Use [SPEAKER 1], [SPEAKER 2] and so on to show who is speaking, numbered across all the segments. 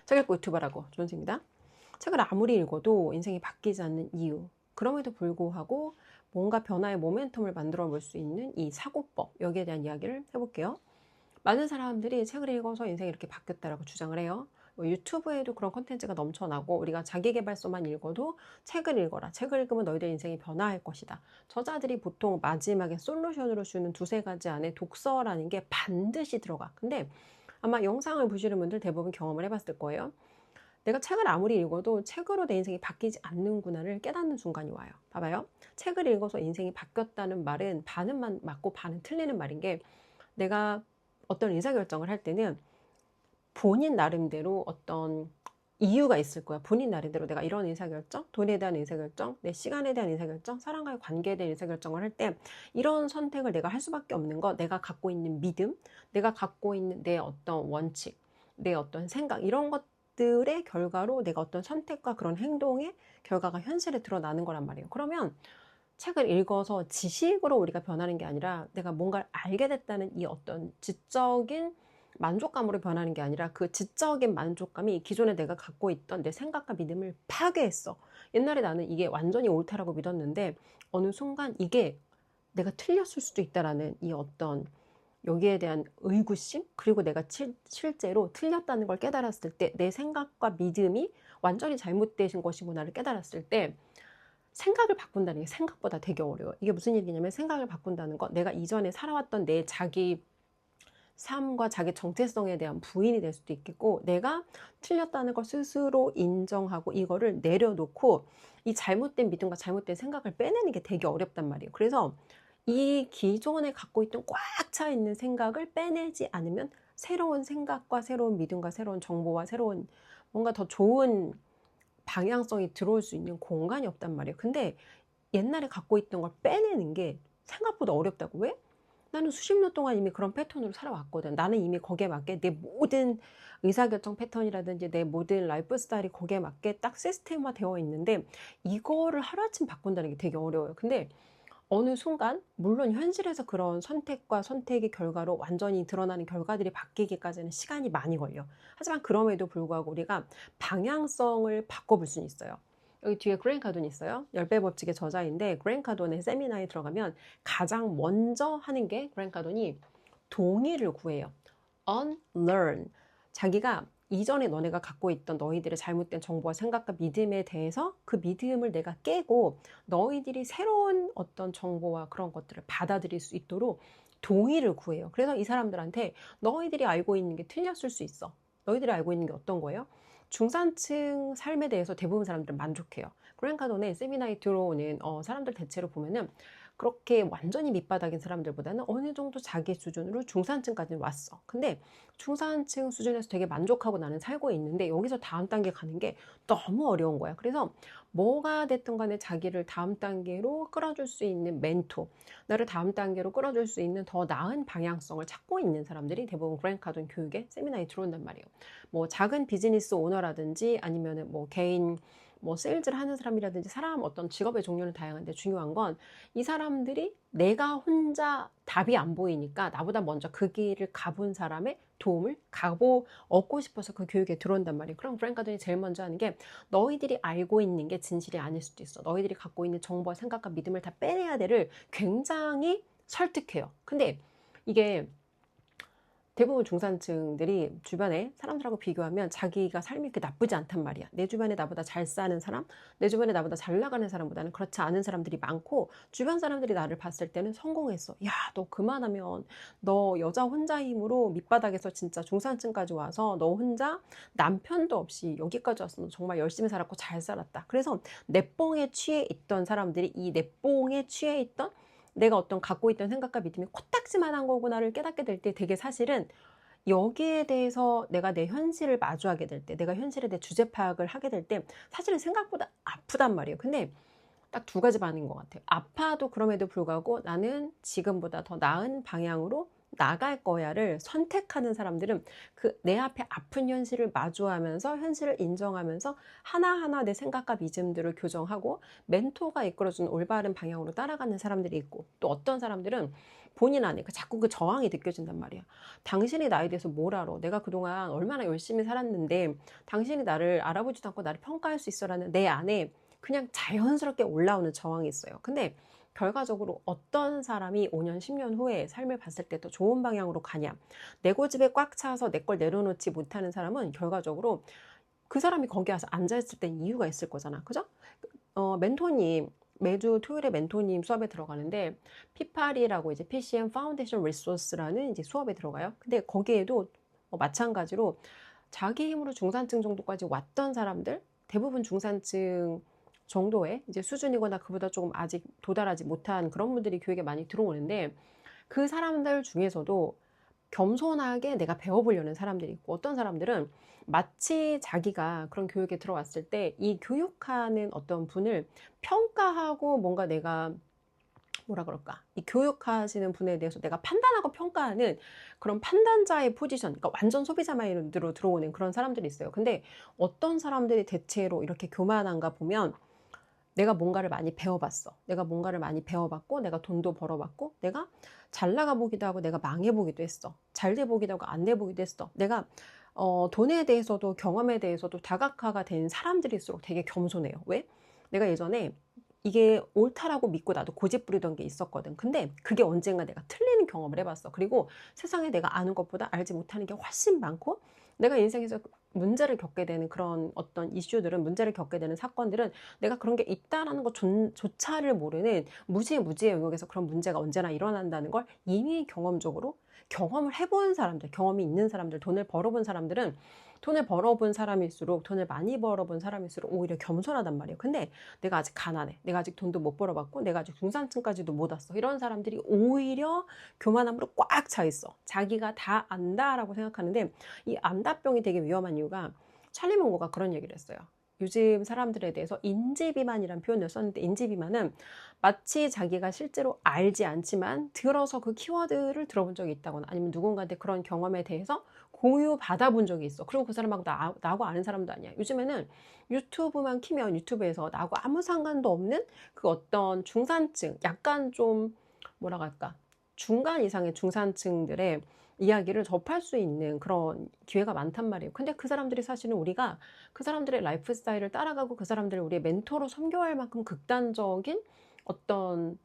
[SPEAKER 1] 책 읽고 유튜버라고 존스입니다. 책을 아무리 읽어도 인생이 바뀌지 않는 이유, 그럼에도 불구하고 뭔가 변화의 모멘텀을 만들어 볼 수 있는 이 사고법, 여기에 대한 이야기를 해볼게요. 많은 사람들이 책을 읽어서 인생이 이렇게 바뀌었다라고 주장을 해요. 뭐 유튜브에도 그런 콘텐츠가 넘쳐나고, 우리가 자기계발서만 읽어도 책을 읽어라, 책을 읽으면 너희들 인생이 변화할 것이다. 저자들이 보통 마지막에 솔루션으로 주는 두세 가지 안에 독서라는 게 반드시 들어가. 근데 아마 영상을 보시는 분들 대부분 경험을 해봤을 거예요. 내가 책을 아무리 읽어도 책으로 내 인생이 바뀌지 않는구나를 깨닫는 순간이 와요. 봐봐요. 책을 읽어서 인생이 바뀌었다는 말은 반은 맞고 반은 틀리는 말인 게, 내가 어떤 의사결정을 할 때는 본인 나름대로 어떤 이유가 있을 거야. 본인 나름대로 내가 이런 의사결정, 돈에 대한 의사결정, 내 시간에 대한 의사결정, 사람과의 관계에 대한 의사결정을 할 때 이런 선택을 내가 할 수밖에 없는 거, 내가 갖고 있는 믿음, 내가 갖고 있는 내 어떤 원칙, 내 어떤 생각, 이런 것들의 결과로 내가 어떤 선택과 그런 행동의 결과가 현실에 드러나는 거란 말이에요. 그러면 책을 읽어서 지식으로 우리가 변하는 게 아니라 내가 뭔가를 알게 됐다는 이 어떤 지적인 만족감으로 변하는 게 아니라, 그 지적인 만족감이 기존에 내가 갖고 있던 내 생각과 믿음을 파괴했어. 옛날에 나는 이게 완전히 옳다라고 믿었는데 어느 순간 이게 내가 틀렸을 수도 있다라는 이 어떤 여기에 대한 의구심, 그리고 내가 실제로 틀렸다는 걸 깨달았을 때 내 생각과 믿음이 완전히 잘못되신 것이구나를 깨달았을 때, 생각을 바꾼다는 게 생각보다 되게 어려워요. 이게 무슨 얘기냐면, 생각을 바꾼다는 거, 내가 이전에 살아왔던 내 자기 삶과 자기 정체성에 대한 부인이 될 수도 있겠고, 내가 틀렸다는 걸 스스로 인정하고 이거를 내려놓고 이 잘못된 믿음과 잘못된 생각을 빼내는 게 되게 어렵단 말이에요. 그래서 이 기존에 갖고 있던 꽉 차 있는 생각을 빼내지 않으면 새로운 생각과 새로운 믿음과 새로운 정보와 새로운 뭔가 더 좋은 방향성이 들어올 수 있는 공간이 없단 말이에요. 근데 옛날에 갖고 있던 걸 빼내는 게 생각보다 어렵다고. 왜? 나는 수십 년 동안 이미 그런 패턴으로 살아왔거든. 나는 이미 거기에 맞게 내 모든 의사결정 패턴이라든지 내 모든 라이프 스타일이 거기에 맞게 딱 시스템화 되어 있는데, 이거를 하루아침 바꾼다는 게 되게 어려워요. 근데 어느 순간, 물론 현실에서 그런 선택과 선택의 결과로 완전히 드러나는 결과들이 바뀌기까지는 시간이 많이 걸려. 하지만 그럼에도 불구하고 우리가 방향성을 바꿔볼 수는 있어요. 여기 뒤에 그랜 카돈이 있어요. 10배 법칙의 저자인데, 그랜 카돈의 세미나에 들어가면 가장 먼저 하는 게, 그랜 카돈이 동의를 구해요. unlearn. 자기가 이전에 너네가 갖고 있던 너희들의 잘못된 정보와 생각과 믿음에 대해서 그 믿음을 내가 깨고 너희들이 새로운 어떤 정보와 그런 것들을 받아들일 수 있도록 동의를 구해요. 그래서 이 사람들한테 너희들이 알고 있는 게 틀렸을 수 있어. 너희들이 알고 있는 게 어떤 거예요? 중산층 삶에 대해서 대부분 사람들은 만족해요. 그랜 카돈의 세미나에 들어오는 사람들 대체로 보면은 그렇게 완전히 밑바닥인 사람들보다는 어느 정도 자기 수준으로 중산층까지 왔어. 근데 중산층 수준에서 되게 만족하고 나는 살고 있는데, 여기서 다음 단계 가는 게 너무 어려운 거야. 그래서 뭐가 됐든 간에 자기를 다음 단계로 끌어줄 수 있는 멘토, 나를 다음 단계로 끌어줄 수 있는 더 나은 방향성을 찾고 있는 사람들이 대부분 그랜 카돈 교육의 세미나에 들어온단 말이에요. 뭐 작은 비즈니스 오너라든지 아니면은 뭐 개인 뭐 세일즈를 하는 사람이라든지, 사람 어떤 직업의 종류는 다양한데 중요한 건, 이 사람들이 내가 혼자 답이 안 보이니까 나보다 먼저 그 길을 가본 사람의 도움을 얻고 싶어서 그 교육에 들어온단 말이에요. 그럼 프랭카든이 제일 먼저 하는 게, 너희들이 알고 있는 게 진실이 아닐 수도 있어. 너희들이 갖고 있는 정보와 생각과 믿음을 다 빼내야 돼를 굉장히 설득해요. 근데 이게 대부분 중산층들이 주변에 사람들하고 비교하면 자기가 삶이 그렇게 나쁘지 않단 말이야. 내 주변에 나보다 잘 사는 사람, 내 주변에 나보다 잘 나가는 사람보다는 그렇지 않은 사람들이 많고, 주변 사람들이 나를 봤을 때는 성공했어. 야, 너 그만하면 너 여자 혼자 힘으로 밑바닥에서 진짜 중산층까지 와서 너 혼자 남편도 없이 여기까지 왔어. 너 정말 열심히 살았고 잘 살았다. 그래서 내뽕에 취해 있던 사람들이 이 내뽕에 취해 있던 내가 어떤 갖고 있던 생각과 믿음이 코딱지만한 거구나를 깨닫게 될 때, 되게 사실은 여기에 대해서 내가 내 현실을 마주하게 될 때, 내가 현실에 대해 주제 파악을 하게 될 때 사실은 생각보다 아프단 말이에요. 근데 딱 두 가지 반응인 것 같아요. 아파도 그럼에도 불구하고 나는 지금보다 더 나은 방향으로 나갈 거야를 선택하는 사람들은, 그 내 앞에 아픈 현실을 마주하면서 현실을 인정하면서 하나하나 내 생각과 믿음들을 교정하고 멘토가 이끌어주는 올바른 방향으로 따라가는 사람들이 있고, 또 어떤 사람들은 본인 안에 자꾸 그 저항이 느껴진단 말이야. 당신이 나에 대해서 뭘 알아? 내가 그동안 얼마나 열심히 살았는데 당신이 나를 알아보지도 않고 나를 평가할 수 있어라는 내 안에 그냥 자연스럽게 올라오는 저항이 있어요. 근데 결과적으로 어떤 사람이 5년, 10년 후에 삶을 봤을 때 더 좋은 방향으로 가냐. 내 고집에 꽉 차서 내 걸 내려놓지 못하는 사람은 결과적으로 그 사람이 거기 와서 앉아있을 땐 이유가 있을 거잖아. 그죠? 멘토님, 매주 토요일에 멘토님 수업에 들어가는데 P8이라고 이제 PCM Foundation Resource라는 이제 수업에 들어가요. 근데 거기에도 마찬가지로 자기 힘으로 중산층 정도까지 왔던 사람들, 대부분 중산층 정도의 이제 수준이거나 그보다 조금 아직 도달하지 못한 그런 분들이 교육에 많이 들어오는데 그 사람들 중에서도 겸손하게 내가 배워보려는 사람들이 있고 어떤 사람들은 마치 자기가 그런 교육에 들어왔을 때 이 교육하는 어떤 분을 평가하고 뭔가 내가 뭐라 그럴까 이 교육하시는 분에 대해서 내가 판단하고 평가하는 그런 판단자의 포지션, 그러니까 완전 소비자 마인드로 들어오는 그런 사람들이 있어요. 근데 어떤 사람들이 대체로 이렇게 교만한가 보면 내가 뭔가를 많이 배워봤어. 내가 뭔가를 많이 배워봤고, 내가 돈도 벌어봤고, 내가 잘 나가보기도 하고, 내가 망해보기도 했어. 잘 돼보기도 하고, 안 돼보기도 했어. 내가 돈에 대해서도 경험에 대해서도 다각화가 된 사람들일수록 되게 겸손해요. 왜? 내가 예전에 이게 옳다라고 믿고 나도 고집 부리던 게 있었거든. 근데 그게 언젠가 내가 틀리는 경험을 해봤어. 그리고 세상에 내가 아는 것보다 알지 못하는 게 훨씬 많고, 내가 인생에서 문제를 겪게 되는 그런 어떤 이슈들은, 문제를 겪게 되는 사건들은 내가 그런 게 있다라는 것조차를 모르는 무지의 영역에서 그런 문제가 언제나 일어난다는 걸 이미 경험적으로 경험을 해본 사람들, 경험이 있는 사람들, 돈을 벌어본 사람들은 돈을 벌어본 사람일수록, 돈을 많이 벌어본 사람일수록 오히려 겸손하단 말이에요. 근데 내가 아직 가난해. 내가 아직 돈도 못 벌어봤고, 내가 아직 중산층까지도 못 왔어. 이런 사람들이 오히려 교만함으로 꽉 차 있어. 자기가 다 안다라고 생각하는데 이 안다병이 되게 위험한 이유가 찰리 몽고가 그런 얘기를 했어요. 요즘 사람들에 대해서 인지비만이라는 표현을 썼는데 인지비만은 마치 자기가 실제로 알지 않지만 들어서 그 키워드를 들어본 적이 있다거나 아니면 누군가한테 그런 경험에 대해서 공유 받아본 적이 있어. 그리고 그 사람하고 나하고 아는 사람도 아니야. 요즘에는 유튜브만 키면 유튜브에서 나하고 아무 상관도 없는 그 어떤 중산층, 약간 좀 뭐라 할까 중간 이상의 중산층들의 이야기를 접할 수 있는 그런 기회가 많단 말이에요. 근데 그 사람들이 사실은 우리가 그 사람들의 라이프 스타일을 따라가고 그 사람들을 우리의 멘토로 섬겨할 만큼 극단적인 어떤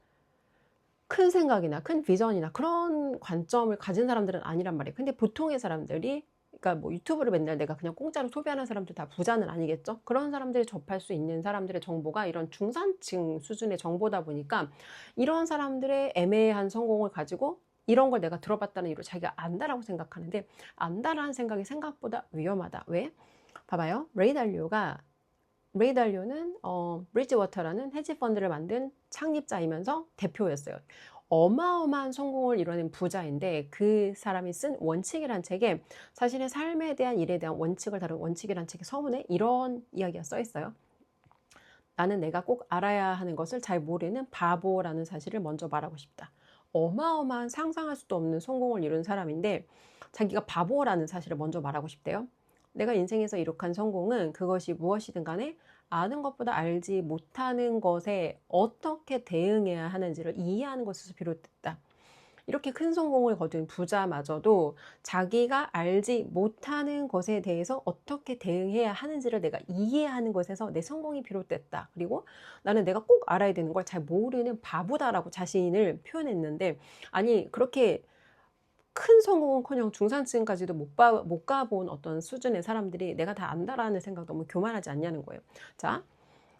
[SPEAKER 1] 큰 생각이나 큰 비전이나 그런 관점을 가진 사람들은 아니란 말이에요. 근데 보통의 사람들이 그러니까 뭐 유튜브를 맨날 내가 그냥 공짜로 소비하는 사람들 다 부자는 아니겠죠? 그런 사람들이 접할 수 있는 사람들의 정보가 이런 중산층 수준의 정보다 보니까 이런 사람들의 애매한 성공을 가지고 이런 걸 내가 들어봤다는 이유로 자기가 안다라고 생각하는데 안다라는 생각이 생각보다 위험하다. 왜? 봐봐요. 레이 달리오는 브리지워터라는 헤지 펀드를 만든 창립자이면서 대표였어요. 어마어마한 성공을 이뤄낸 부자인데 그 사람이 쓴 원칙이란 책에 자신의 삶에 대한 일에 대한 원칙을 다룬 원칙이란 책의 서문에 이런 이야기가 써 있어요. 나는 내가 꼭 알아야 하는 것을 잘 모르는 바보라는 사실을 먼저 말하고 싶다. 어마어마한 상상할 수도 없는 성공을 이룬 사람인데 자기가 바보라는 사실을 먼저 말하고 싶대요. 내가 인생에서 이룩한 성공은 그것이 무엇이든 간에 아는 것보다 알지 못하는 것에 어떻게 대응해야 하는지를 이해하는 것에서 비롯됐다. 이렇게 큰 성공을 거둔 부자마저도 자기가 알지 못하는 것에 대해서 어떻게 대응해야 하는지를 내가 이해하는 것에서 내 성공이 비롯됐다. 그리고 나는 내가 꼭 알아야 되는 걸 잘 모르는 바보다라고 자신을 표현했는데 아니 그렇게 큰 성공은커녕 중산층까지도 못 가본 어떤 수준의 사람들이 내가 다 안다라는 생각 너무 교만하지 않냐는 거예요. 자,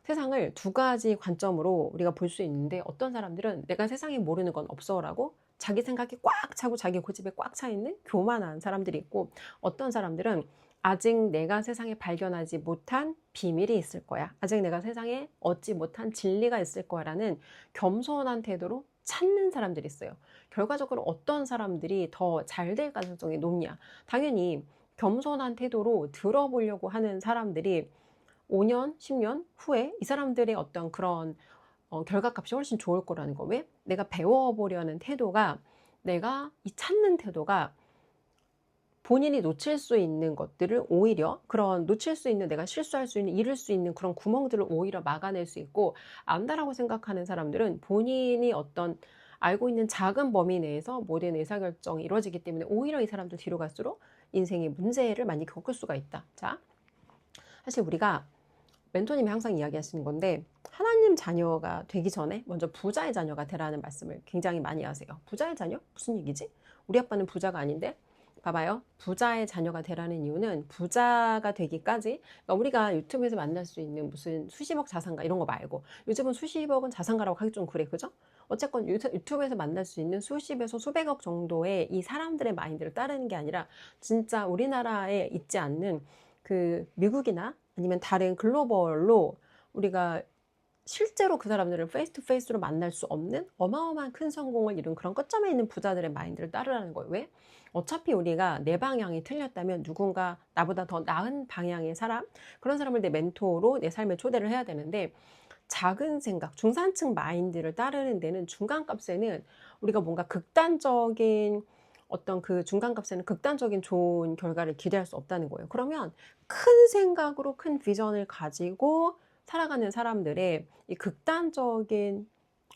[SPEAKER 1] 세상을 두 가지 관점으로 우리가 볼 수 있는데 어떤 사람들은 내가 세상에 모르는 건 없어라고 자기 생각이 꽉 차고 자기 고집에 꽉 차 있는 교만한 사람들이 있고 어떤 사람들은 아직 내가 세상에 발견하지 못한 비밀이 있을 거야. 아직 내가 세상에 얻지 못한 진리가 있을 거야라는 겸손한 태도로 찾는 사람들이 있어요. 결과적으로 어떤 사람들이 더 잘 될 가능성이 높냐? 당연히 겸손한 태도로 들어보려고 하는 사람들이 5년, 10년 후에 이 사람들의 어떤 그런 결과값이 훨씬 좋을 거라는 거. 왜? 내가 배워보려는 태도가 내가 이 찾는 태도가 본인이 놓칠 수 있는 것들을 오히려 그런 놓칠 수 있는 내가 실수할 수 있는 잃을 수 있는 그런 구멍들을 오히려 막아낼 수 있고 안다라고 생각하는 사람들은 본인이 어떤 알고 있는 작은 범위 내에서 모든 의사결정이 이루어지기 때문에 오히려 이 사람들 뒤로 갈수록 인생의 문제를 많이 겪을 수가 있다. 자, 사실 우리가 멘토님이 항상 이야기하시는 건데 하나님 자녀가 되기 전에 먼저 부자의 자녀가 되라는 말씀을 굉장히 많이 하세요. 부자의 자녀? 무슨 얘기지? 우리 아빠는 부자가 아닌데? 봐봐요. 부자의 자녀가 되라는 이유는 부자가 되기까지, 그러니까 우리가 유튜브에서 만날 수 있는 무슨 수십억 자산가 이런 거 말고, 요즘은 수십억은 자산가라고 하기 좀 그래, 그죠? 어쨌건 유튜브에서 만날 수 있는 수십에서 수백억 정도의 이 사람들의 마인드를 따르는 게 아니라 진짜 우리나라에 있지 않는 그 미국이나 아니면 다른 글로벌로 우리가 실제로 그 사람들을 페이스 투 페이스로 만날 수 없는 어마어마한 큰 성공을 이룬 그런 끝점에 있는 부자들의 마인드를 따르라는 거예요. 왜? 어차피 우리가 내 방향이 틀렸다면 누군가 나보다 더 나은 방향의 사람, 그런 사람을 내 멘토로 내 삶에 초대를 해야 되는데, 작은 생각, 중산층 마인드를 따르는 데는 중간값에는 우리가 뭔가 극단적인 어떤 그 중간값에는 극단적인 좋은 결과를 기대할 수 없다는 거예요. 그러면 큰 생각으로 큰 비전을 가지고 살아가는 사람들의 이 극단적인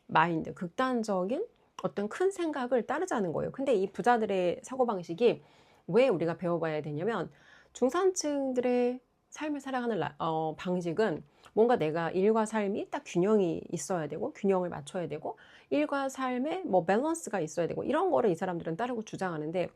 [SPEAKER 1] 마인드, 극단적인 어떤 큰 생각을 따르자는 거예요. 근데 이 부자들의 사고방식이 왜 우리가 배워봐야 되냐면, 중산층들의 삶을 살아가는 방식은 뭔가 내가 일과 삶이 딱 균형이 있어야 되고, 균형을 맞춰야 되고, 일과 삶에 뭐 밸런스가 있어야 되고, 이런 거를 이 사람들은 따르고 주장하는데,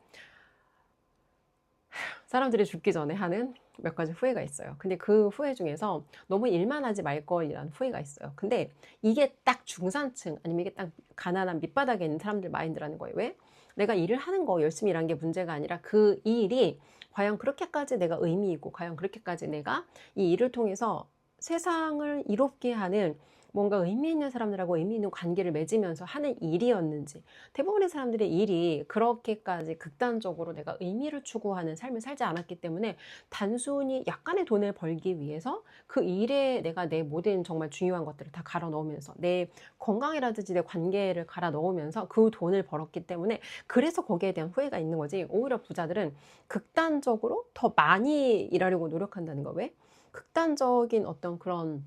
[SPEAKER 1] 사람들이 죽기 전에 하는 몇 가지 후회가 있어요. 근데 그 후회 중에서 너무 일만 하지 말 걸이라는 후회가 있어요. 근데 이게 딱 중산층, 아니면 이게 딱 가난한 밑바닥에 있는 사람들 마인드라는 거예요. 왜? 내가 일을 하는 거, 열심히 일하는 게 문제가 아니라 그 일이 과연 그렇게까지 내가 의미 있고, 과연 그렇게까지 내가 이 일을 통해서 세상을 이롭게 하는 뭔가 의미 있는 사람들하고 의미 있는 관계를 맺으면서 하는 일이었는지, 대부분의 사람들의 일이 그렇게까지 극단적으로 내가 의미를 추구하는 삶을 살지 않았기 때문에 단순히 약간의 돈을 벌기 위해서 그 일에 내가 내 모든 정말 중요한 것들을 다 갈아 넣으면서, 내 건강이라든지 내 관계를 갈아 넣으면서 그 돈을 벌었기 때문에, 그래서 거기에 대한 후회가 있는 거지. 오히려 부자들은 극단적으로 더 많이 일하려고 노력한다는 거. 왜? 극단적인 어떤 그런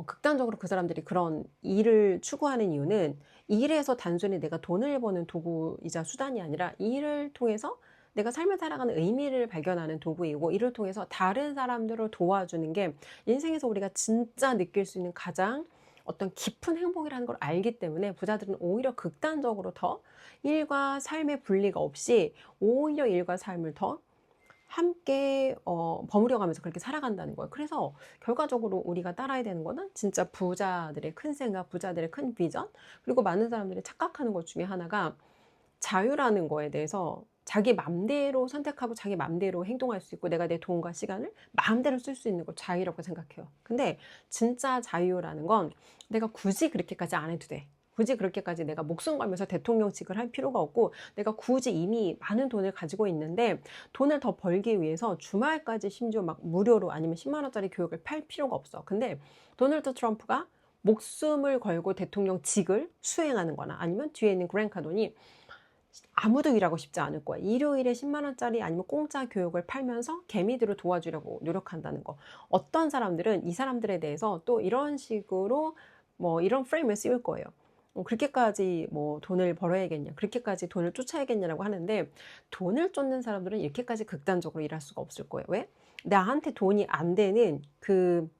[SPEAKER 1] 극단적으로 그 사람들이 그런 일을 추구하는 이유는, 일에서 단순히 내가 돈을 버는 도구이자 수단이 아니라 이 일을 통해서 내가 삶을 살아가는 의미를 발견하는 도구이고, 이를 통해서 다른 사람들을 도와주는 게 인생에서 우리가 진짜 느낄 수 있는 가장 어떤 깊은 행복이라는 걸 알기 때문에, 부자들은 오히려 극단적으로 더 일과 삶의 분리가 없이 오히려 일과 삶을 더 함께 버무려가면서 그렇게 살아간다는 거예요. 그래서 결과적으로 우리가 따라야 되는 거는 진짜 부자들의 큰 생각, 부자들의 큰 비전, 그리고 많은 사람들이 착각하는 것 중에 하나가 자유라는 거에 대해서, 자기 맘대로 선택하고 자기 맘대로 행동할 수 있고, 내가 내 돈과 시간을 마음대로 쓸 수 있는 걸 자유라고 생각해요. 근데 진짜 자유라는 건 내가 굳이 그렇게까지 안 해도 돼. 굳이 그렇게까지 내가 목숨 걸면서 대통령직을 할 필요가 없고, 내가 굳이 이미 많은 돈을 가지고 있는데 돈을 더 벌기 위해서 주말까지 심지어 막 무료로 아니면 10만 원짜리 교육을 팔 필요가 없어. 근데 도널드 트럼프가 목숨을 걸고 대통령직을 수행하는 거나, 아니면 뒤에 있는 그랜 카돈이 아무도 일하고 싶지 않을 거야. 일요일에 10만 원짜리 아니면 공짜 교육을 팔면서 개미들을 도와주려고 노력한다는 거. 어떤 사람들은 이 사람들에 대해서 또 이런 식으로 뭐 이런 프레임을 씌울 거예요. 그렇게까지 뭐 돈을 벌어야겠냐, 그렇게까지 돈을 쫓아야겠냐라고 하는데, 돈을 쫓는 사람들은 이렇게까지 극단적으로 일할 수가 없을 거예요. 왜? 나한테 돈이 안 되는 그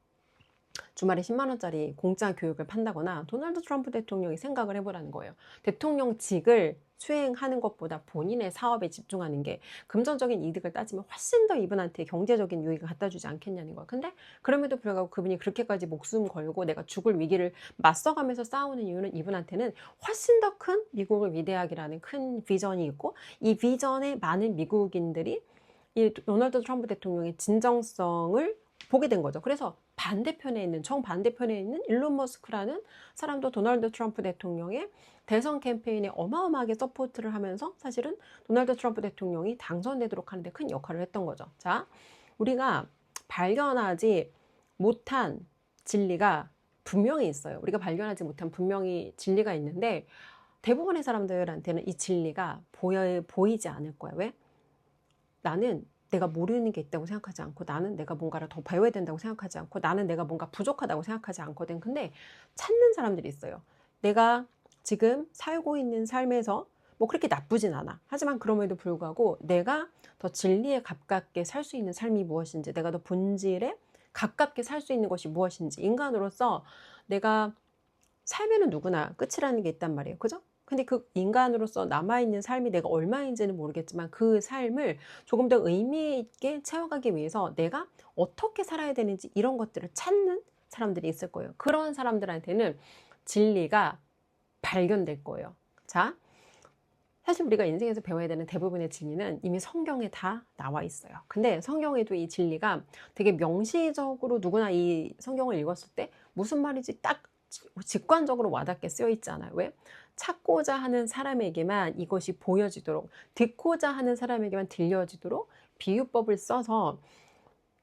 [SPEAKER 1] 주말에 10만 원짜리 공짜 교육을 판다거나, 도널드 트럼프 대통령이 생각을 해보라는 거예요. 대통령직을 수행하는 것보다 본인의 사업에 집중하는 게 금전적인 이득을 따지면 훨씬 더 이분한테 경제적인 유익을 갖다 주지 않겠냐는 거예요. 근데 그럼에도 불구하고 그분이 그렇게까지 목숨 걸고 내가 죽을 위기를 맞서가면서 싸우는 이유는, 이분한테는 훨씬 더 큰 미국을 위대하게라는 큰 비전이 있고, 이 비전에 많은 미국인들이 이 도널드 트럼프 대통령의 진정성을 보게 된 거죠. 그래서 반대편에 있는, 정반대편에 있는 일론 머스크라는 사람도 도널드 트럼프 대통령의 대선 캠페인에 어마어마하게 서포트를 하면서 사실은 도널드 트럼프 대통령이 당선되도록 하는데 큰 역할을 했던 거죠. 자, 우리가 발견하지 못한 진리가 분명히 있어요. 우리가 발견하지 못한 분명히 진리가 있는데, 대부분의 사람들한테는 이 진리가 보이지 않을 거예요. 왜? 나는 내가 모르는 게 있다고 생각하지 않고, 나는 내가 뭔가를 더 배워야 된다고 생각하지 않고, 나는 내가 뭔가 부족하다고 생각하지 않거든. 근데 찾는 사람들이 있어요. 내가 지금 살고 있는 삶에서 뭐 그렇게 나쁘진 않아. 하지만 그럼에도 불구하고 내가 더 진리에 가깝게 살 수 있는 삶이 무엇인지, 내가 더 본질에 가깝게 살 수 있는 것이 무엇인지, 인간으로서 내가 삶에는 누구나 끝이라는 게 있단 말이에요. 그죠? 근데 그 인간으로서 남아있는 삶이 내가 얼마인지는 모르겠지만 그 삶을 조금 더 의미 있게 채워가기 위해서 내가 어떻게 살아야 되는지 이런 것들을 찾는 사람들이 있을 거예요. 그런 사람들한테는 진리가 발견될 거예요. 자, 사실 우리가 인생에서 배워야 되는 대부분의 진리는 이미 성경에 다 나와 있어요. 근데 성경에도 이 진리가 되게 명시적으로 누구나 이 성경을 읽었을 때 무슨 말인지 딱 직관적으로 와닿게 쓰여 있잖아요. 왜? 찾고자 하는 사람에게만 이것이 보여지도록, 듣고자 하는 사람에게만 들려지도록 비유법을 써서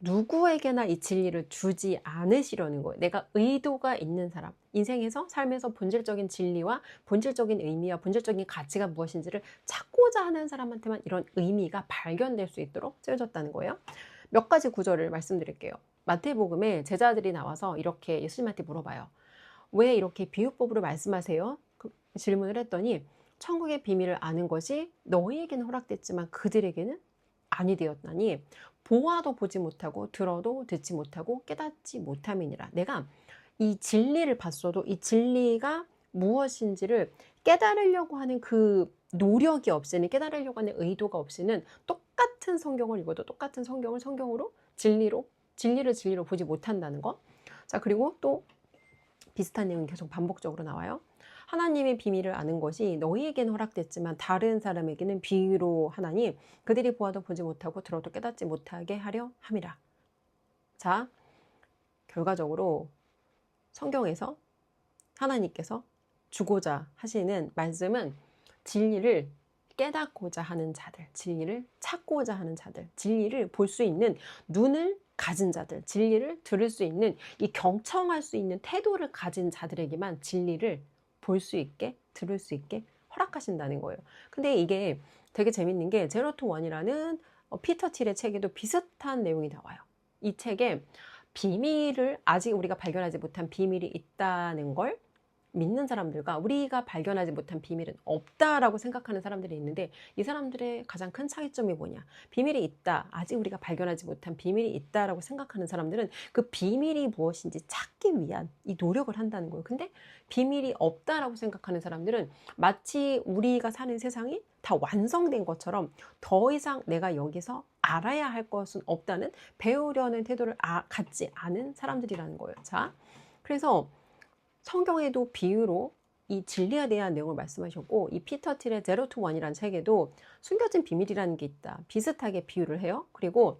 [SPEAKER 1] 누구에게나 이 진리를 주지 않으시려는 거예요. 내가 의도가 있는 사람, 인생에서 삶에서 본질적인 진리와 본질적인 의미와 본질적인 가치가 무엇인지를 찾고자 하는 사람한테만 이런 의미가 발견될 수 있도록 쓰여졌다는 거예요. 몇 가지 구절을 말씀드릴게요. 마태복음에 제자들이 나와서 이렇게 예수님한테 물어봐요. 왜 이렇게 비유법으로 말씀하세요? 그 질문을 했더니 천국의 비밀을 아는 것이 너희에게는 허락됐지만 그들에게는 아니 되었나니 보아도 보지 못하고 들어도 듣지 못하고 깨닫지 못함이니라. 내가 이 진리를 봤어도 이 진리가 무엇인지를 깨달으려고 하는 그 노력이 없이는, 깨달으려고 하는 의도가 없이는 똑같은 성경을 읽어도 똑같은 성경을 성경으로 진리를 보지 못한다는 것. 자, 그리고 또 비슷한 내용이 계속 반복적으로 나와요. 하나님의 비밀을 아는 것이 너희에게는 허락됐지만 다른 사람에게는 비유로 하나니 그들이 보아도 보지 못하고 들어도 깨닫지 못하게 하려 함이라. 자, 결과적으로 성경에서 하나님께서 주고자 하시는 말씀은 진리를 깨닫고자 하는 자들, 진리를 찾고자 하는 자들, 진리를 볼 수 있는 눈을 가진 자들, 진리를 들을 수 있는 이 경청할 수 있는 태도를 가진 자들에게만 진리를 볼 수 있게, 들을 수 있게 허락하신다는 거예요. 근데 이게 되게 재밌는 게 제로 투 원이라는 피터 틸의 책에도 비슷한 내용이 나와요. 이 책에 비밀을, 아직 우리가 발견하지 못한 비밀이 있다는 걸 믿는 사람들과 우리가 발견하지 못한 비밀은 없다라고 생각하는 사람들이 있는데, 이 사람들의 가장 큰 차이점이 뭐냐? 비밀이 있다, 아직 우리가 발견하지 못한 비밀이 있다라고 생각하는 사람들은 그 비밀이 무엇인지 찾기 위한 이 노력을 한다는 거예요. 근데 비밀이 없다라고 생각하는 사람들은 마치 우리가 사는 세상이 다 완성된 것처럼 더 이상 내가 여기서 알아야 할 것은 없다는, 배우려는 태도를 갖지 않은 사람들이라는 거예요. 자, 그래서 성경에도 비유로 이 진리에 대한 내용을 말씀하셨고, 이 피터 틸의 제로 투 원이라는 책에도 숨겨진 비밀이라는 게 있다, 비슷하게 비유를 해요. 그리고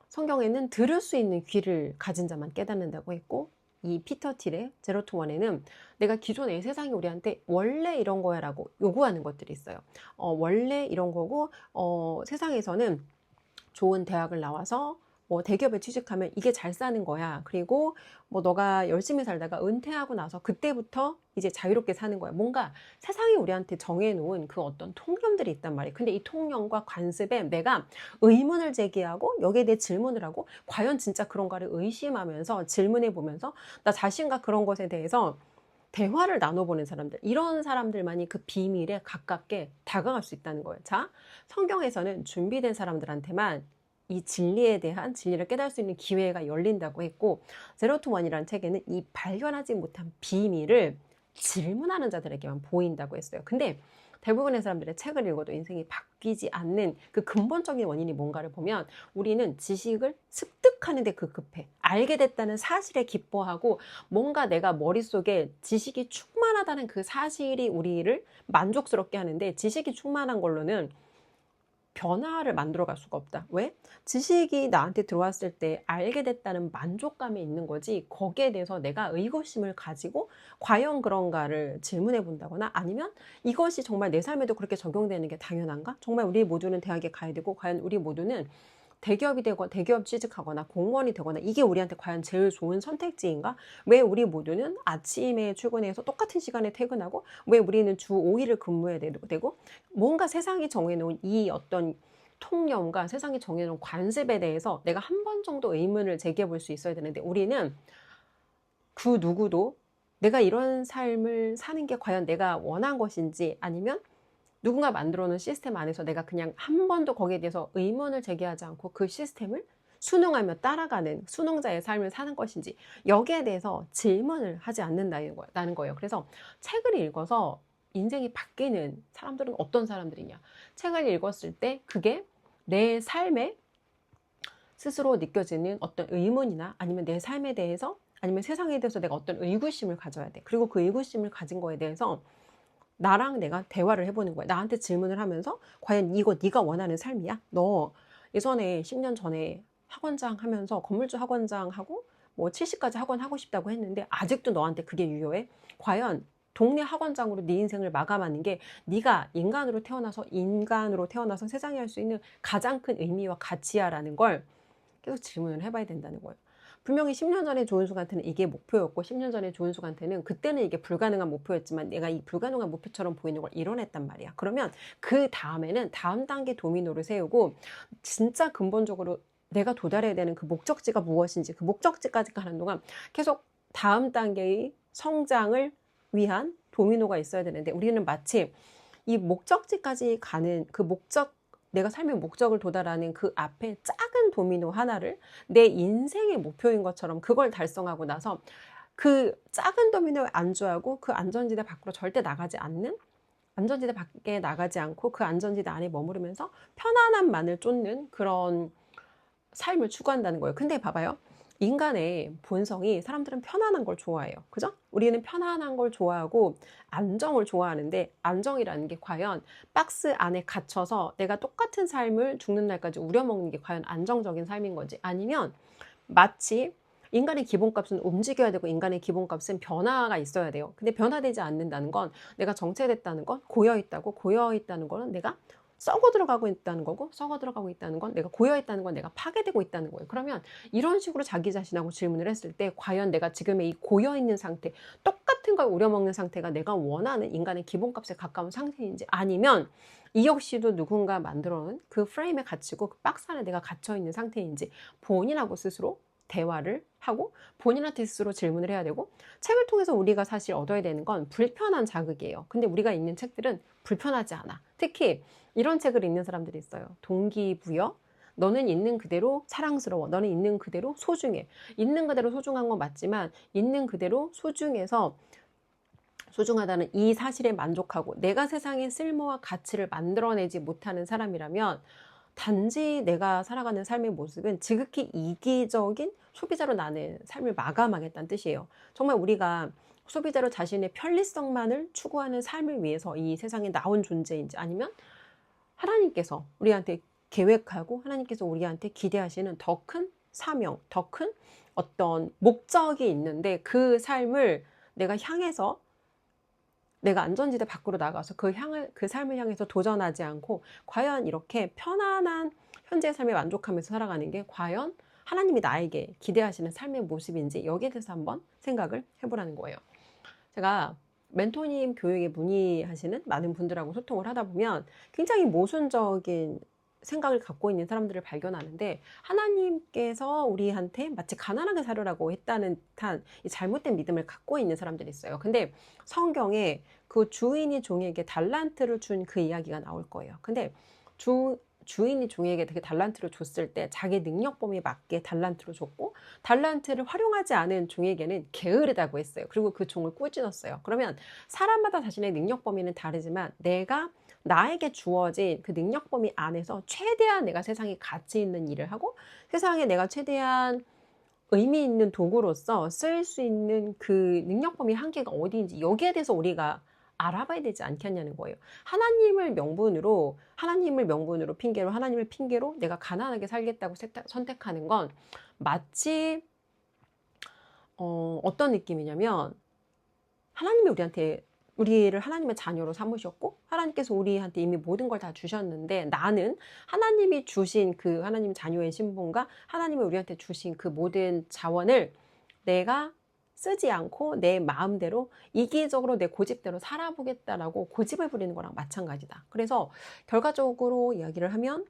[SPEAKER 1] 성경에는 들을 수 있는 귀를 가진 자만 깨닫는다고 했고, 이 피터 틸의 제로 투 원에는 내가 기존의 세상이 우리한테 원래 이런 거야 라고 요구하는 것들이 있어요. 원래 이런 거고, 세상에서는 좋은 대학을 나와서 뭐 대기업에 취직하면 이게 잘 사는 거야. 그리고 뭐 너가 열심히 살다가 은퇴하고 나서 그때부터 이제 자유롭게 사는 거야. 뭔가 세상이 우리한테 정해놓은 그 어떤 통념들이 있단 말이에요. 근데 이 통념과 관습에 내가 의문을 제기하고 여기에 대해 질문을 하고 과연 진짜 그런가를 의심하면서 질문해 보면서 나 자신과 그런 것에 대해서 대화를 나눠보는 사람들, 이런 사람들만이 그 비밀에 가깝게 다가갈 수 있다는 거예요. 자, 성경에서는 준비된 사람들한테만 이 진리에 대한, 진리를 깨달을 수 있는 기회가 열린다고 했고, 제로 투 원이라는 책에는 이 발견하지 못한 비밀을 질문하는 자들에게만 보인다고 했어요. 근데 대부분의 사람들의 책을 읽어도 인생이 바뀌지 않는 그 근본적인 원인이 뭔가를 보면, 우리는 지식을 습득하는 데 급급해. 알게 됐다는 사실에 기뻐하고, 뭔가 내가 머릿속에 지식이 충만하다는 그 사실이 우리를 만족스럽게 하는데, 지식이 충만한 걸로는 변화를 만들어 갈 수가 없다. 왜? 지식이 나한테 들어왔을 때 알게 됐다는 만족감이 있는 거지, 거기에 대해서 내가 의구심을 가지고 과연 그런가를 질문해 본다거나, 아니면 이것이 정말 내 삶에도 그렇게 적용되는 게 당연한가? 정말 우리 모두는 대학에 가야 되고, 과연 우리 모두는 대기업이 되거나 대기업 취직하거나 공무원이 되거나 이게 우리한테 과연 제일 좋은 선택지인가? 왜 우리 모두는 아침에 출근해서 똑같은 시간에 퇴근하고, 왜 우리는 주 5일을 근무해야 되고, 뭔가 세상이 정해놓은 이 어떤 통념과 세상이 정해놓은 관습에 대해서 내가 한 번 정도 의문을 제기해 볼 수 있어야 되는데, 우리는 그 누구도 내가 이런 삶을 사는 게 과연 내가 원한 것인지, 아니면 누군가 만들어 놓은 시스템 안에서 내가 그냥 한 번도 거기에 대해서 의문을 제기하지 않고 그 시스템을 순응하며 따라가는 순응자의 삶을 사는 것인지, 여기에 대해서 질문을 하지 않는다는 거예요. 그래서 책을 읽어서 인생이 바뀌는 사람들은 어떤 사람들이냐. 책을 읽었을 때 그게 내 삶에 스스로 느껴지는 어떤 의문이나, 아니면 내 삶에 대해서, 아니면 세상에 대해서 내가 어떤 의구심을 가져야 돼. 그리고 그 의구심을 가진 거에 대해서 나랑 내가 대화를 해보는 거야. 나한테 질문을 하면서 과연 이거 네가 원하는 삶이야? 너 예전에 10년 전에 학원장 하면서 건물주 학원장 하고 뭐 70까지 학원 하고 싶다고 했는데 아직도 너한테 그게 유효해? 과연 동네 학원장으로 네 인생을 마감하는 게 네가 인간으로 태어나서 세상에 할 수 있는 가장 큰 의미와 가치야라는 걸 계속 질문을 해봐야 된다는 거예요. 분명히 10년 전에 조은숙한테는 이게 목표였고, 10년 전에 조은숙한테는 그때는 이게 불가능한 목표였지만 내가 이 불가능한 목표처럼 보이는 걸 이뤄냈단 말이야. 그러면 그 다음에는 다음 단계 도미노를 세우고 진짜 근본적으로 내가 도달해야 되는 그 목적지가 무엇인지, 그 목적지까지 가는 동안 계속 다음 단계의 성장을 위한 도미노가 있어야 되는데, 우리는 마치 이 목적지까지 가는 그 내가 삶의 목적을 도달하는 그 앞에 작은 도미노 하나를 내 인생의 목표인 것처럼 그걸 달성하고 나서 그 작은 도미노에 안주하고 그 안전지대 밖으로 절대 나가지 않는, 안전지대 밖에 나가지 않고 그 안전지대 안에 머무르면서 편안함만을 쫓는 그런 삶을 추구한다는 거예요. 근데 봐봐요. 인간의 본성이, 사람들은 편안한 걸 좋아해요. 그죠? 우리는 편안한 걸 좋아하고 안정을 좋아하는데, 안정이라는 게 과연 박스 안에 갇혀서 내가 똑같은 삶을 죽는 날까지 우려먹는 게 과연 안정적인 삶인 건지, 아니면 마치 인간의 기본값은 움직여야 되고 인간의 기본값은 변화가 있어야 돼요. 근데 변화되지 않는다는 건, 내가 정체됐다는 건, 고여있다는 거는 내가 썩어 들어가고 있다는 거고, 썩어 들어가고 있다는 건, 내가 고여있다는 건 내가 파괴되고 있다는 거예요. 그러면 이런 식으로 자기 자신하고 질문을 했을 때 과연 내가 지금의 이 고여있는 상태, 똑같은 걸 우려먹는 상태가 내가 원하는 인간의 기본값에 가까운 상태인지, 아니면 이 역시도 누군가 만들어놓은 그 프레임에 갇히고 그 박스 안에 내가 갇혀있는 상태인지, 본인하고 스스로 대화를 하고 본인한테 스스로 질문을 해야 되고, 책을 통해서 우리가 사실 얻어야 되는 건 불편한 자극이에요. 근데 우리가 읽는 책들은 불편하지 않아. 특히 이런 책을 읽는 사람들이 있어요. 동기부여. 너는 있는 그대로 사랑스러워. 너는 있는 그대로 소중해. 있는 그대로 소중한 건 맞지만, 있는 그대로 소중하다는 이 사실에 만족하고 내가 세상에 쓸모와 가치를 만들어내지 못하는 사람이라면, 단지 내가 살아가는 삶의 모습은 지극히 이기적인 소비자로 나는 삶을 마감하겠다는 뜻이에요. 정말 우리가 소비자로 자신의 편리성만을 추구하는 삶을 위해서 이 세상에 나온 존재인지, 아니면 하나님께서 우리한테 계획하고 하나님께서 우리한테 기대하시는 더 큰 사명, 더 큰 어떤 목적이 있는데, 그 삶을 내가 향해서, 내가 안전지대 밖으로 나가서 그 삶을 향해서 도전하지 않고 과연 이렇게 편안한 현재의 삶에 만족하면서 살아가는 게 과연 하나님이 나에게 기대하시는 삶의 모습인지, 여기에 대해서 한번 생각을 해보라는 거예요. 제가 멘토님 교육에 문의하시는 많은 분들하고 소통을 하다 보면 굉장히 모순적인 생각을 갖고 있는 사람들을 발견하는데, 하나님께서 우리한테 마치 가난하게 살으라고 했다는 듯한 이 잘못된 믿음을 갖고 있는 사람들이 있어요. 근데 성경에 그 주인이 종에게 달란트를 준 그 이야기가 나올 거예요. 근데 주인이 종에게 되게 달란트를 줬을 때 자기 능력 범위에 맞게 달란트를 줬고, 달란트를 활용하지 않은 종에게는 게으르다고 했어요. 그리고 그 종을 꾸짖었어요. 그러면 사람마다 자신의 능력 범위는 다르지만 나에게 주어진 그 능력 범위 안에서 최대한 내가 세상에 가치 있는 일을 하고, 세상에 내가 최대한 의미 있는 도구로서 쓸 수 있는 그 능력 범위 한계가 어디인지, 여기에 대해서 우리가 알아봐야 되지 않겠냐는 거예요. 하나님을 명분으로 하나님을 핑계로 내가 가난하게 살겠다고 선택하는 건 마치 어떤 느낌이냐면, 우리를 하나님의 자녀로 삼으셨고 하나님께서 우리한테 이미 모든 걸 다 주셨는데, 나는 하나님이 주신 그 하나님 자녀의 신분과 하나님이 우리한테 주신 그 모든 자원을 내가 쓰지 않고 내 마음대로 이기적으로 내 고집대로 살아보겠다라고 고집을 부리는 거랑 마찬가지다. 그래서 결과적으로 이야기를 하면,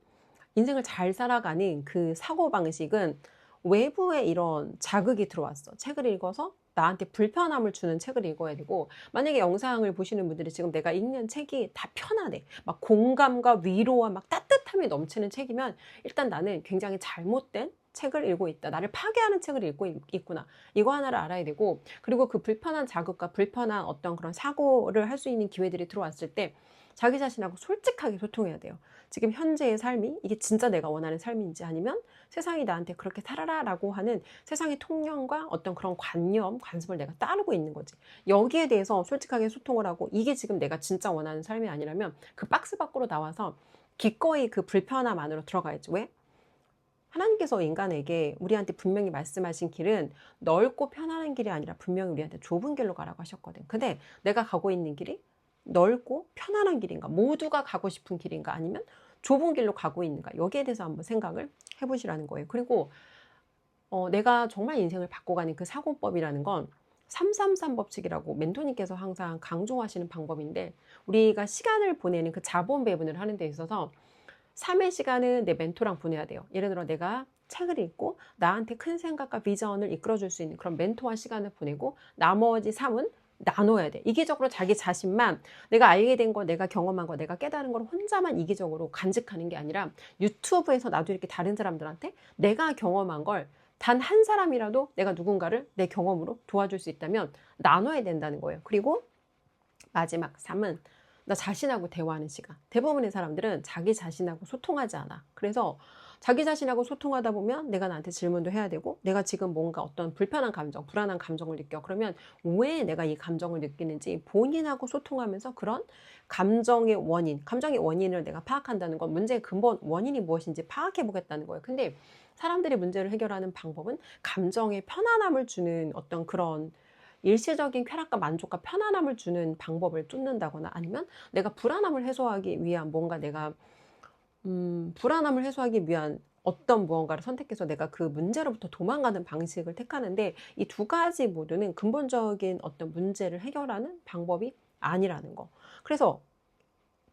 [SPEAKER 1] 인생을 잘 살아가는 그 사고방식은 외부에 이런 자극이 들어왔어. 책을 읽어서 나한테 불편함을 주는 책을 읽어야 되고, 만약에 영상을 보시는 분들이 지금 내가 읽는 책이 다 편하네, 막 공감과 위로와 막 따뜻함이 넘치는 책이면 일단 나는 굉장히 잘못된 책을 읽고 있다. 나를 파괴하는 책을 읽고 있구나. 이거 하나를 알아야 되고, 그리고 그 불편한 자극과 불편한 어떤 그런 사고를 할 수 있는 기회들이 들어왔을 때 자기 자신하고 솔직하게 소통해야 돼요. 지금 현재의 삶이 이게 진짜 내가 원하는 삶인지, 아니면 세상이 나한테 그렇게 살아라라고 하는 세상의 통념과 어떤 그런 관념, 관습을 내가 따르고 있는 거지. 여기에 대해서 솔직하게 소통을 하고, 이게 지금 내가 진짜 원하는 삶이 아니라면 그 박스 밖으로 나와서 기꺼이 그 불편함 안으로 들어가야지. 왜? 하나님께서 인간에게 우리한테 분명히 말씀하신 길은 넓고 편안한 길이 아니라 분명히 우리한테 좁은 길로 가라고 하셨거든. 근데 내가 가고 있는 길이 넓고 편안한 길인가? 모두가 가고 싶은 길인가? 아니면 좁은 길로 가고 있는가? 여기에 대해서 한번 생각을 해보시라는 거예요. 그리고 내가 정말 인생을 바꿔가는 그 사고법이라는 건 333 법칙이라고 멘토님께서 항상 강조하시는 방법인데, 우리가 시간을 보내는 그 자본 배분을 하는 데 있어서 3의 시간은 내 멘토랑 보내야 돼요. 예를 들어 내가 책을 읽고 나한테 큰 생각과 비전을 이끌어줄 수 있는 그런 멘토와 시간을 보내고, 나머지 3은 나눠야 돼. 이기적으로 자기 자신만, 내가 알게 된 거, 내가 경험한 거, 내가 깨달은 걸 혼자만 이기적으로 간직하는 게 아니라, 유튜브에서 나도 이렇게 다른 사람들한테 내가 경험한 걸 단 한 사람이라도 내가 누군가를 내 경험으로 도와줄 수 있다면 나눠야 된다는 거예요. 그리고 마지막 3은 나 자신하고 대화하는 시간. 대부분의 사람들은 자기 자신하고 소통하지 않아. 그래서 자기 자신하고 소통하다 보면 내가 나한테 질문도 해야 되고, 내가 지금 뭔가 어떤 불편한 감정, 불안한 감정을 느껴. 그러면 왜 내가 이 감정을 느끼는지 본인하고 소통하면서 그런 감정의 원인을 내가 파악한다는 건, 문제의 근본 원인이 무엇인지 파악해 보겠다는 거예요. 근데 사람들이 문제를 해결하는 방법은 감정에 편안함을 주는 어떤 그런 일시적인 쾌락과 만족과 편안함을 주는 방법을 쫓는다거나, 아니면 내가 불안함을 해소하기 위한 뭔가 내가 불안함을 해소하기 위한 어떤 무언가를 선택해서 내가 그 문제로부터 도망가는 방식을 택하는데, 이 두 가지 모두는 근본적인 어떤 문제를 해결하는 방법이 아니라는 거. 그래서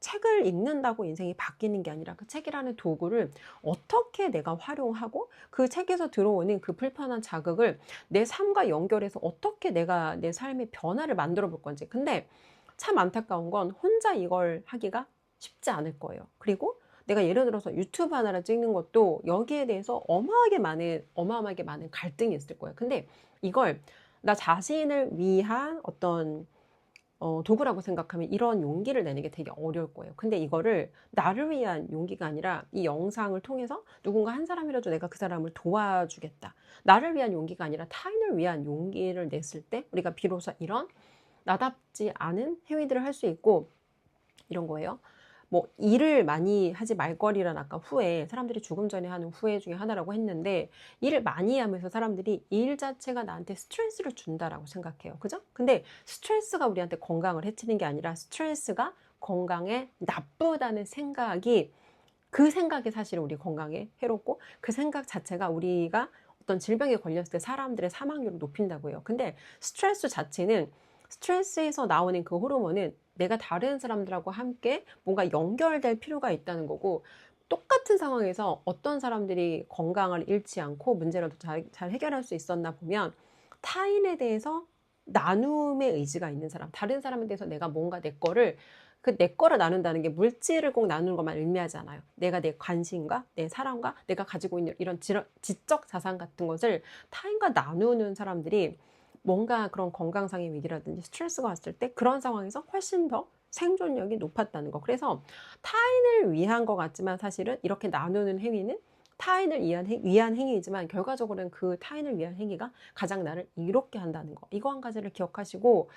[SPEAKER 1] 책을 읽는다고 인생이 바뀌는 게 아니라, 그 책이라는 도구를 어떻게 내가 활용하고 그 책에서 들어오는 그 불편한 자극을 내 삶과 연결해서 어떻게 내가 내 삶의 변화를 만들어 볼 건지. 근데 참 안타까운 건 혼자 이걸 하기가 쉽지 않을 거예요. 그리고 내가 예를 들어서 유튜브 하나를 찍는 것도 여기에 대해서 어마어마하게 많은 갈등이 있을 거예요. 근데 이걸 나 자신을 위한 어떤 도구라고 생각하면 이런 용기를 내는 게 되게 어려울 거예요. 근데 이거를 나를 위한 용기가 아니라, 이 영상을 통해서 누군가 한 사람이라도 내가 그 사람을 도와주겠다, 나를 위한 용기가 아니라 타인을 위한 용기를 냈을 때 우리가 비로소 이런 나답지 않은 행위들을 할 수 있고, 이런 거예요. 뭐 일을 많이 하지 말거리란 아까 후회, 사람들이 죽음 전에 하는 후회 중에 하나라고 했는데, 일을 많이 하면서 사람들이 일 자체가 나한테 스트레스를 준다라고 생각해요. 그죠? 근데 스트레스가 우리한테 건강을 해치는 게 아니라, 스트레스가 건강에 나쁘다는 생각이, 그 생각이 사실 우리 건강에 해롭고, 그 생각 자체가 우리가 어떤 질병에 걸렸을 때 사람들의 사망률을 높인다고 해요. 근데 스트레스 자체는, 스트레스에서 나오는 그 호르몬은 내가 다른 사람들하고 함께 뭔가 연결될 필요가 있다는 거고, 똑같은 상황에서 어떤 사람들이 건강을 잃지 않고 문제라도 잘 해결할 수 있었나 보면, 타인에 대해서 나눔의 의지가 있는 사람, 다른 사람에 대해서 내가 뭔가 내 거를 나눈다는 게 물질을 꼭 나누는 것만 의미하지 않아요. 내가 내 관심과 내 사랑과 내가 가지고 있는 이런 지적 자산 같은 것을 타인과 나누는 사람들이 뭔가 그런 건강상의 위기라든지 스트레스가 왔을 때 그런 상황에서 훨씬 더 생존력이 높았다는 거. 그래서 타인을 위한 것 같지만 사실은 이렇게 나누는 행위는 타인을 위한 행위이지만, 결과적으로는 그 타인을 위한 행위가 가장 나를 이롭게 한다는 거. 이거 한 가지를 기억하시고,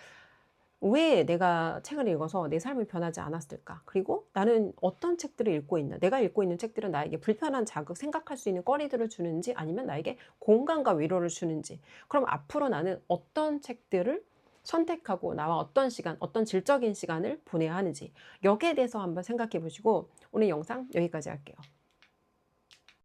[SPEAKER 1] 왜 내가 책을 읽어서 내 삶이 변하지 않았을까? 그리고 나는 어떤 책들을 읽고 있나? 내가 읽고 있는 책들은 나에게 불편한 자극, 생각할 수 있는 거리들을 주는지, 아니면 나에게 공감과 위로를 주는지. 그럼 앞으로 나는 어떤 책들을 선택하고 나와 어떤 시간, 어떤 질적인 시간을 보내야 하는지. 여기에 대해서 한번 생각해 보시고, 오늘 영상 여기까지 할게요.